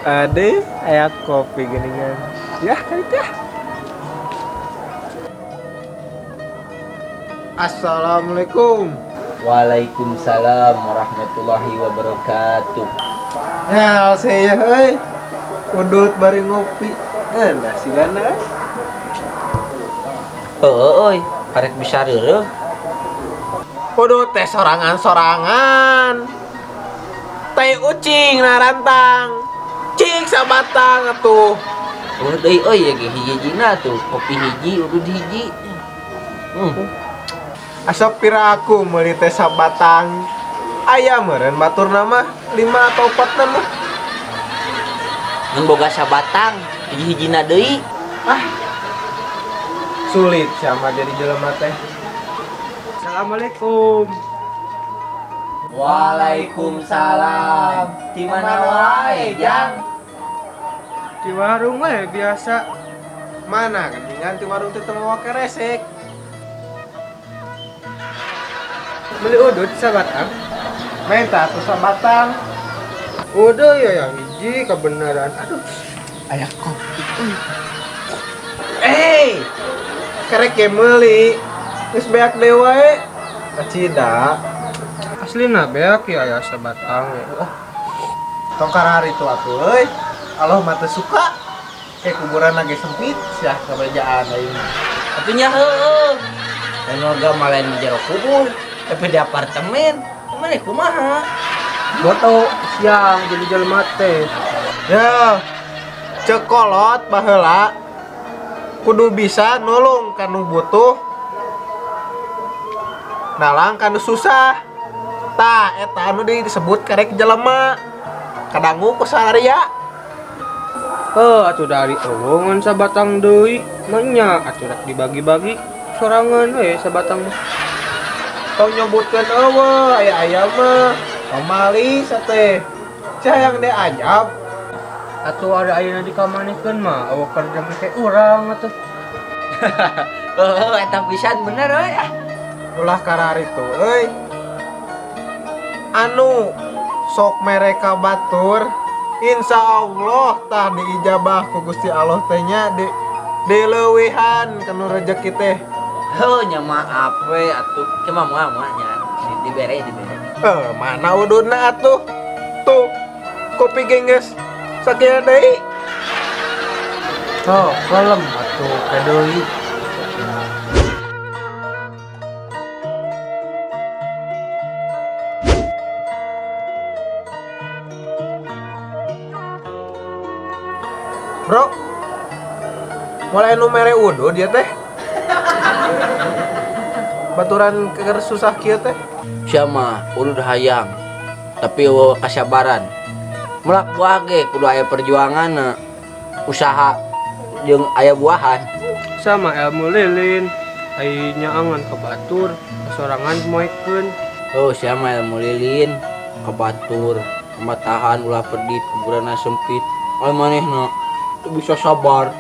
Ade, aya kopi geuningan. Ya, itu ya. Assalamualaikum. Waalaikumsalam warahmatullahi wabarakatuh. Ya, saya euy. Udut bari ngopi. Nah, sigana. Heueuy, karek bisa reureuh. Udut teh sorangan-sorangan. Teh ucing narantang. Cik sabatang atuh. Deui euy ya ge hiji-hijina tuh, kopi hiji, udud hiji. Asap pira aku meuli teh sabatang. Aya meureun baturna mah 5 atau 4 mah. Mun boga sabatang, hiji-hijina deui. Sulit sama jadi jelema teh. Assalamualaikum. Waalaikumsalam. Di mana wae, Jang? Di warung we biasa. Mana kan di warung teh teu make resek. Beli udud sabatang. Menta atuh sabatang. Udah ya yang hiji kebenaran. Aduh. Aya kopi. Karek ge meuli. Geus beak deui wae. Kacida. Aslina beak ya aya sabatang. Tong karari tu atuh euy. Allah mah teu suka. Kuburan lagi sempit sia kabejaan aing. Atunya heueuh. Dan warga malain di jero kubur, tapi di apartemen. Mana kumaha? Boto siang jadi jelema teh. Ya. Ceuk kolot baheula. Kudu bisa nulung kanu butuh. Nalang kanu susah. Tah eta anu disebut karek jelema. Kadangu ku sarea. Atuh dari ngan sabatang deui. Manya atuh rek dibagi-bagi sorangan we sabatang mah. Tong nyebutkeun eueuh aya mah pamali sate. Sayang deh ajab. Atuh ada ayeuna dikamanikeun mah eueuh kerja teh urang atuh. Eta pisan bener euy. Ulah karari tuh euy. Anu sok mereka batur insya Allah tah diijabah ku Gusti Allah teh nya dileuwihan kanu rezeki teh. Heuh nya maaf we atuh. Cuma moal nya dibere. Mana uduna atuh? Tuh, kopi gengges sakieu deui. Kalem atuh kadeui. Bro, mulai nu mere udud dia teh. Baturan keur susah kieu teh. Sia mah udud hayang, tapi eueuh kasabaran. Mulak buah ge kudu aya perjuanganna, usaha jeung aya buahan. Sama ilmu lilin, ai nyaangan ka batur, sorangan moekeun. Oh, sia mah ilmu lilin, ka batur, matahan ulah pedit, kuburanna sempit. Ai manehna teu bisa sabar.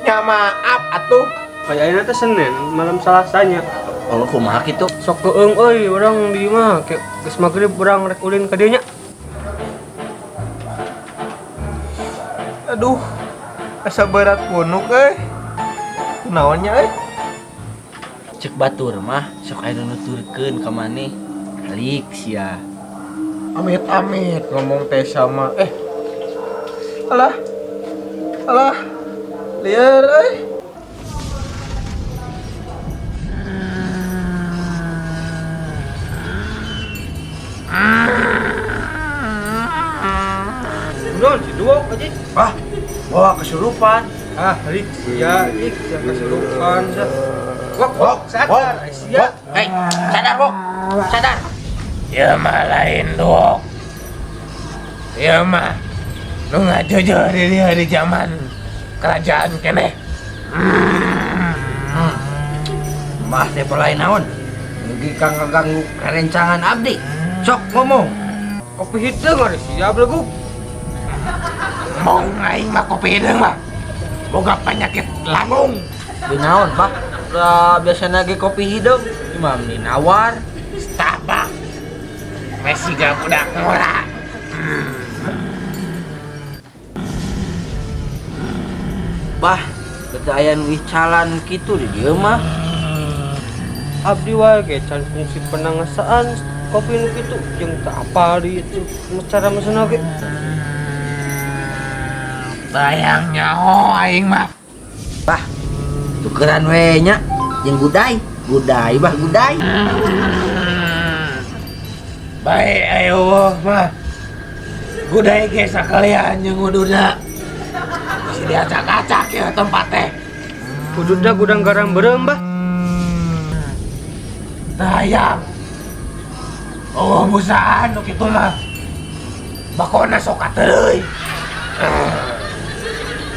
Ya maaf atuh. Kayaknya teh Senin malam Selasanya. Oh, kumaha kitu? Sok keung euy urang di mah ke geus magrib urang rek ulin ka dieu nya. Aduh, asa berat punuk euy. Kunaon nya euy? Cek batur mah sok aya nu nuturkeun ka maneh. Alik sia. Amit ngomong teh sama alah liar Udah si dua aja Bawa kesurupan. Rik sia yang kesurupan dah wok sadar sia Hei, sadar, Bok. Sadar. Ya mah lain dok. Ya mah lu ngajujur di zaman kerajaan keneh. Mah teh pelain naon? Mugi kang ngaganggu karencangan abdi. Sok ngomong. kopi hideung ari sia belagu Mau aing mah kopi hideung mah boga penyakit lambung. Di naon, Pak? Da biasana ge kopi hideung. Imam di nawar. Stabak. Masih gak budak ngora. Bah, teu aya nu icalan kitu di dieu mah. abdi wae ge can fungsi penangasaan kopi nu kitu jeung teu apal di itu cara mesena ge Sayangnya aing mah. Bah, tukeran we nya jeung gudai. Gudai, bah gudai. Baik ayo mah. Gudai ge sakalian jeung uduna. Masih diacak-acak ya tempat teh. kuduna gudang garam beureum bah Sayang. Oh, busaan nu kitu mah. Bakona sok kateuy.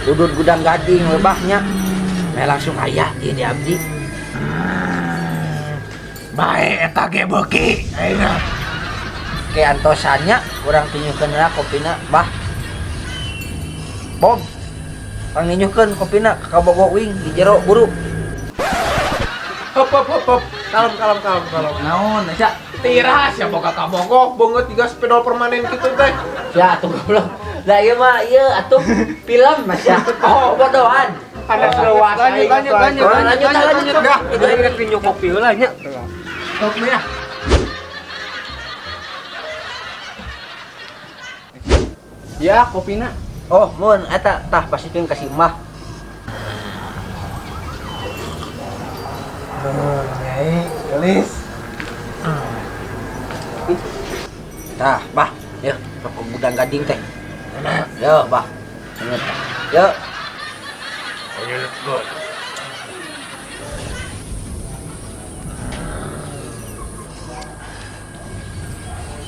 Udud gudang gading lebahnya. Me langsung aya ieu di abdi. Bae eta ge beuki ayeuna. Ke antosannya urang tinyukeun heula kopina, bah. Bom. Kang ninyukeun kopina ka Kabogo Wing di jero buru. hop kalem Naon aja? tiras ya boga kabogoh beungeut tiga spidol permanen kitu teh Ya atuh goblok. Lah ieu mah ieu atuh film Mas ya. Oh, bodohan. ada seluas lanjut Dah, itu rek tinyu kopi heula nya Sok ya. ya kopina Oh, mun eta tah pasikeun ka si Mah. Nyai gelis Tah, Bah. Yeuh, rokok gudang gading teh. Yo, Bah. Ingat. Yo.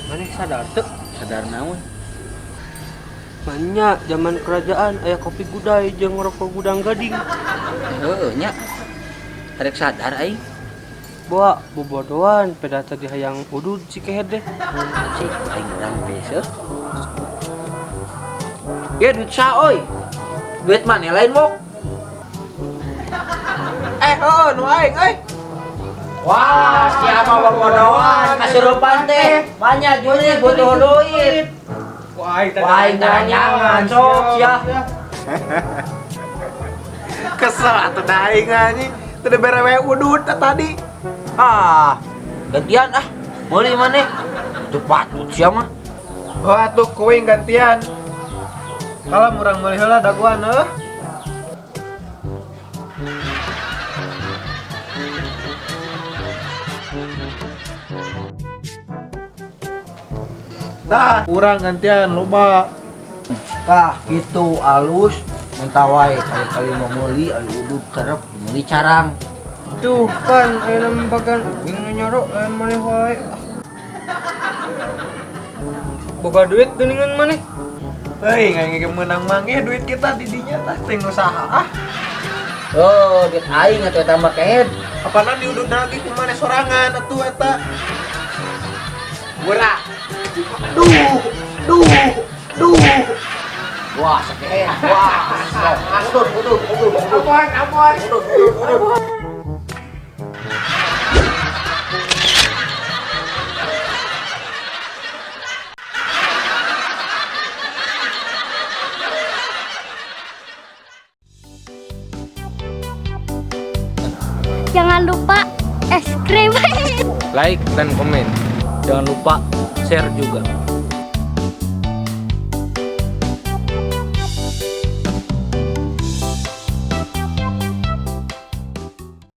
maneh sadar teu Sadar naon? banyak zaman kerajaan aya kopi gudai jeung rokok gudang gading Heueuh nya. Tarek sadar aing. bawa bobodohan peda tadi hayang udud si kehed deh Cik, aing urang beseur. Ya duit sa euy. Duit mana lain mok? nu aing Wah, siapa bobodohan kasurupan teh. Banyak juri butuh duit. Wah, jangan sok sia. kesel atuh da aing anjing teu berewe udud tadi Ah, gantian ah. Meuli maneh. Teu patut sia mah. oh atuh kuing gantian kalau murang meuli heula daguan Dah, kurang gantian loba. Tah, kitu alus mentawai kali-kali mau meuli anu udud kerep meuli carang. Tuh kan, ayo bagan ingin nyarok maneh wae. Boga duit geuningan maneh. Hei, ngangge menang mangge duit kita di dinya tah teu usaha Oh, duit aing atuh eta mah kehed. Apana diudud lagi ku maneh sorangan atuh eta. Gura. Duh. Wah, sakehe. Wah. Udud. Apaan? Jangan lupa es krim. Like dan komen. Jangan lupa share juga.